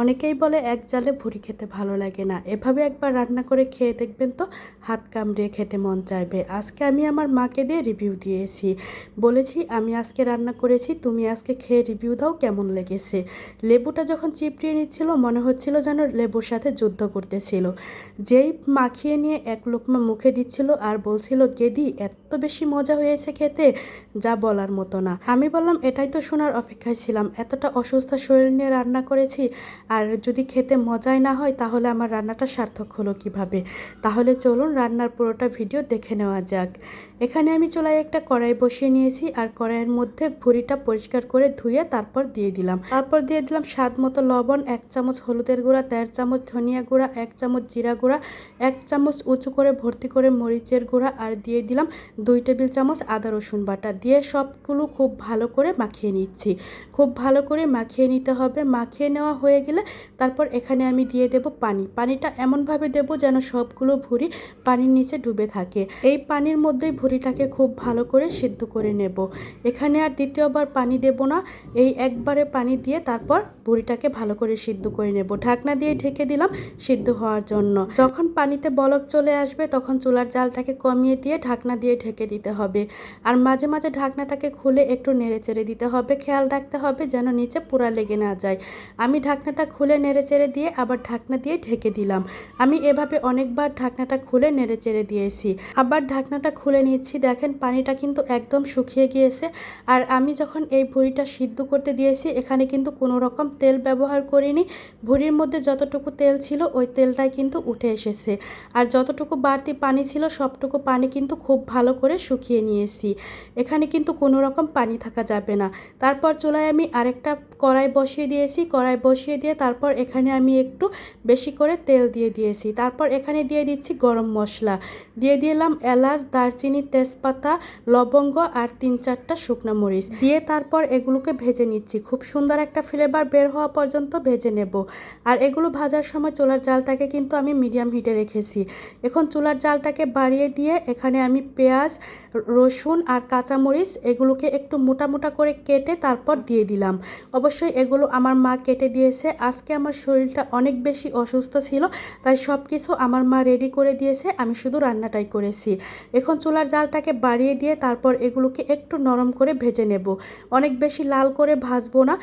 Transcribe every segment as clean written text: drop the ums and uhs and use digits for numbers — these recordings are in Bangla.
অনেকেই বলে এক জালে ভুড়ি খেতে ভালো লাগে না। এভাবে একবার রান্না করে খেয়ে দেখবেন তো হাত কামড়িয়ে খেতে মন চাইবে। আজকে আমি আমার মাকে দিয়ে রিভিউ দিয়েছি, বলেছি আমি আজকে রান্না করেছি, তুমি আজকে খেয়ে রিভিউ দাও কেমন লেগেছে। লেবুটা যখন চিপড়িয়ে নিচ্ছিল মনে হচ্ছিল যেন লেবুর সাথে যুদ্ধ করতেছিল। যেই মাখিয়ে নিয়ে এক লোকমা মুখে দিচ্ছিল আর বলছিল, গেদি এত বেশি মজা হয়েছে খেতে, যা বলার মতো না। আমি বললাম এটাই তো শোনার অপেক্ষায় ছিলাম, এতটা অসুস্থ শরীর নিয়ে রান্না করেছি, আর যদি খেতে মজাই না হয় তাহলে আমার রান্নাটা সার্থক হলো কিভাবে। তাহলে চলুন রান্নার পুরোটা ভিডিও দেখে নেওয়া যাক। এখানে আমি চুলায় একটা কড়াই বসিয়ে নিয়েছি, আর কড়াইয়ের মধ্যে ভুঁড়িটা পরিষ্কার করে ধুয়ে তারপর দিয়ে দিলাম স্বাদ মতো লবণ, 1 চামচ হলুদের গুঁড়া, 1.5 চামচ ধনিয়া গুঁড়া, 1 চামচ জিরা গুঁড়া, 1 চামচ উঁচু করে ভর্তি করে মরিচের গুঁড়া, আর দিয়ে দিলাম 2 টেবিল চামচ আদা রসুন বাটা। দিয়ে সবগুলো খুব ভালো করে মাখিয়ে নিচ্ছি। খুব ভালো করে মাখিয়ে নিতে হবে। মাখিয়ে নেওয়া হয়ে গেলে তারপর এখানে আমি দিয়ে দেব পানি। পানিটা এমনভাবে দেব যেন সবগুলো ভুঁড়ি পানির নিচে ডুবে থাকে। এই পানির মধ্যেই ভুঁড়িটাকে খুব ভালো করে সিদ্ধ করে নেব। এখানে আর দ্বিতীয়বার পানি দেব না, এই একবারে পানি দিয়ে তারপর ভুঁড়িটাকে ভালো করে সিদ্ধ করে নেব। ঢাকনা দিয়ে ঢেকে দিলাম সিদ্ধ হওয়ার জন্য। যখন পানিতে বলক চলে আসবে তখন চুলার জালটাকে কমিয়ে দিয়ে ঢাকনা দিয়ে ঢেকে দিতে হবে। আর মাঝে মাঝে ঢাকনাটাকে খুলে একটু নেড়ে চেড়ে দিতে হবে। খেয়াল রাখতে হবে যেন নিচে পোড়া লেগে না যায়। আমি ঢাকনাটা খুলে নেড়ে চেড়ে দিয়ে আবার ঢাকনা দিয়ে ঢেকে দিলাম। আমি এভাবে অনেকবার ঢাকনাটা খুলে নেড়ে চেড়ে দিয়েছি। আবার ঢাকনাটা খুলে নিচ্ছি। দেখেন পানিটা কিন্তু একদম শুকিয়ে গিয়েছে। আর আমি যখন এই ভুঁড়িটা সিদ্ধ করতে দিয়েছি এখানে কিন্তু কোনো রকম তেল ব্যবহার করিনি। ভুঁড়ির মধ্যে যতটুকু তেল ছিল ওই তেলটাই কিন্তু উঠে এসেছে। আর যতটুকু বাড়তি পানি ছিল সবটুকু পানি কিন্তু খুব ভালো করে শুকিয়ে নিয়েছি। এখানে কিন্তু কোনো রকম পানি থাকা যাবে না। তারপর চুলায় আমি আরেকটা কড়াই বসিয়ে দিয়েছি। কড়াই বসিয়ে দিয়ে তারপর এখানে আমি একটু বেশি করে তেল দিয়ে দিয়েছি। তারপর এখানে দিয়ে দিচ্ছি গরম মশলা, দিয়ে দিলাম এলাচ, দারচিনি, তেজপাতা, লবঙ্গ আর 3-4টা শুকনো মরিচ দিয়ে তারপর এগুলোকে ভেজে নিচ্ছি। খুব সুন্দর একটা ফ্লেভার বের হওয়া পর্যন্ত ভেজে নেব। আর এগুলো ভাজার সময় চুলার জালটাকে কিন্তু আমি মিডিয়াম হিটে রেখেছি। এখন চুলার জালটাকে বাড়িয়ে দিয়ে এখানে আমি পেঁয়াজ, রসুন আর কাঁচামরিচ এগুলোকে একটু মোটা মোটা করে কেটে তারপর দিয়ে দিলাম। অবশ্যই এগুলো আমার মা কেটে দিয়েছে। আজকে আমার শরীরটা অনেক বেশি অসুস্থ ছিল, তাই সব কিছু আমার মা রেডি করে দিয়েছে, আমি শুধু রান্নাটাই করেছি। এখন চুলার জালটাকে বাড়িয়ে দিয়ে তারপর এগুলোকে একটু নরম করে ভেজে নেব। অনেক বেশি লাল করে ভাজবো না।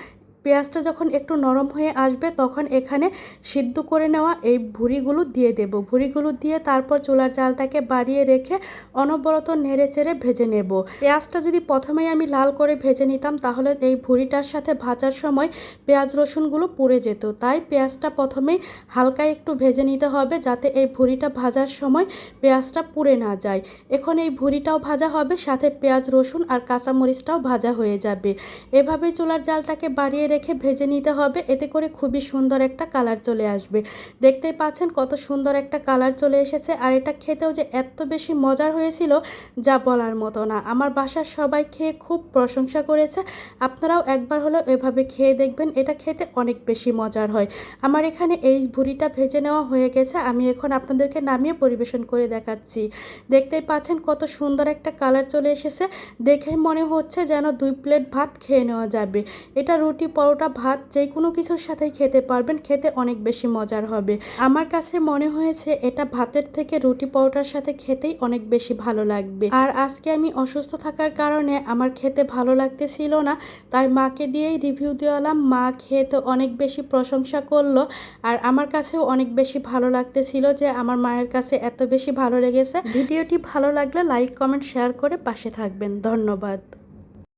পেঁয়াজটা যখন একটু নরম হয়ে আসবে তখন এখানে সিদ্ধ করে নেওয়া এই ভুঁড়িগুলো দিয়ে দেব। ভুঁড়িগুলো দিয়ে তারপর চুলার জালটাকে বাড়িয়ে রেখে অনবরত নেড়ে চেড়ে ভেজে নেব। পেঁয়াজটা যদি প্রথমেই আমি লাল করে ভেজে নিতাম তাহলে এই ভুঁড়িটার সাথে ভাজার সময় পেঁয়াজ রসুনগুলো পুড়ে যেত। তাই পেঁয়াজটা প্রথমেই হালকা একটু ভেজে নিতে হবে যাতে এই ভুঁড়িটা ভাজার সময় পেঁয়াজটা পুড়ে না যায়। এখন এই ভুঁড়িটাও ভাজা হবে, সাথে পেঁয়াজ রসুন আর কাঁচামরিচটাও ভাজা হয়ে যাবে। এভাবে চুলার জালটাকে বাড়িয়ে রেখে ভেজে নিতে হবে। এতে করে খুবই সুন্দর একটা কালার চলে আসবে। দেখতেই পাচ্ছেন কত সুন্দর একটা কালার চলে এসেছে। আর এটা খেতেও যে এত বেশি মজার হয়েছিল যা বলার মতো না। আমার বাসার সবাই খেয়ে খুব প্রশংসা করেছে। আপনারাও একবার হলেও এভাবে খেয়ে দেখবেন, এটা খেতে অনেক বেশি মজার হয়। আমার এখানে এই ভুঁড়িটা ভেজে নেওয়া হয়ে গেছে। আমি এখন আপনাদেরকে নামিয়ে পরিবেশন করে দেখাচ্ছি। দেখতেই পাচ্ছেন কত সুন্দর একটা কালার চলে এসেছে। দেখে মনে হচ্ছে যেন 2 প্লেট ভাত খেয়ে নেওয়া যাবে। এটা রুটি, পরোটা, ভাত যে কোনো কিছুর সাথেই খেতে পারবেন, খেতে অনেক বেশি মজার হবে। আমার কাছে মনে হয়েছে এটা ভাতের থেকে রুটি পরোটার সাথে খেতেই অনেক বেশি ভালো লাগবে। আর আজকে আমি অসুস্থ থাকার কারণে আমার খেতে ভালো লাগতেছিল না, তাই মাকে দিয়েই রিভিউ দিলাম। মা খেয়ে তো অনেক বেশি প্রশংসা করলো। আর আমার কাছেও অনেক বেশি ভালো লাগতেছিল যে আমার মায়ের কাছে এত বেশি ভালো লেগেছে। ভিডিওটি ভালো লাগলে লাইক, কমেন্ট, শেয়ার করে পাশে থাকবেন। ধন্যবাদ।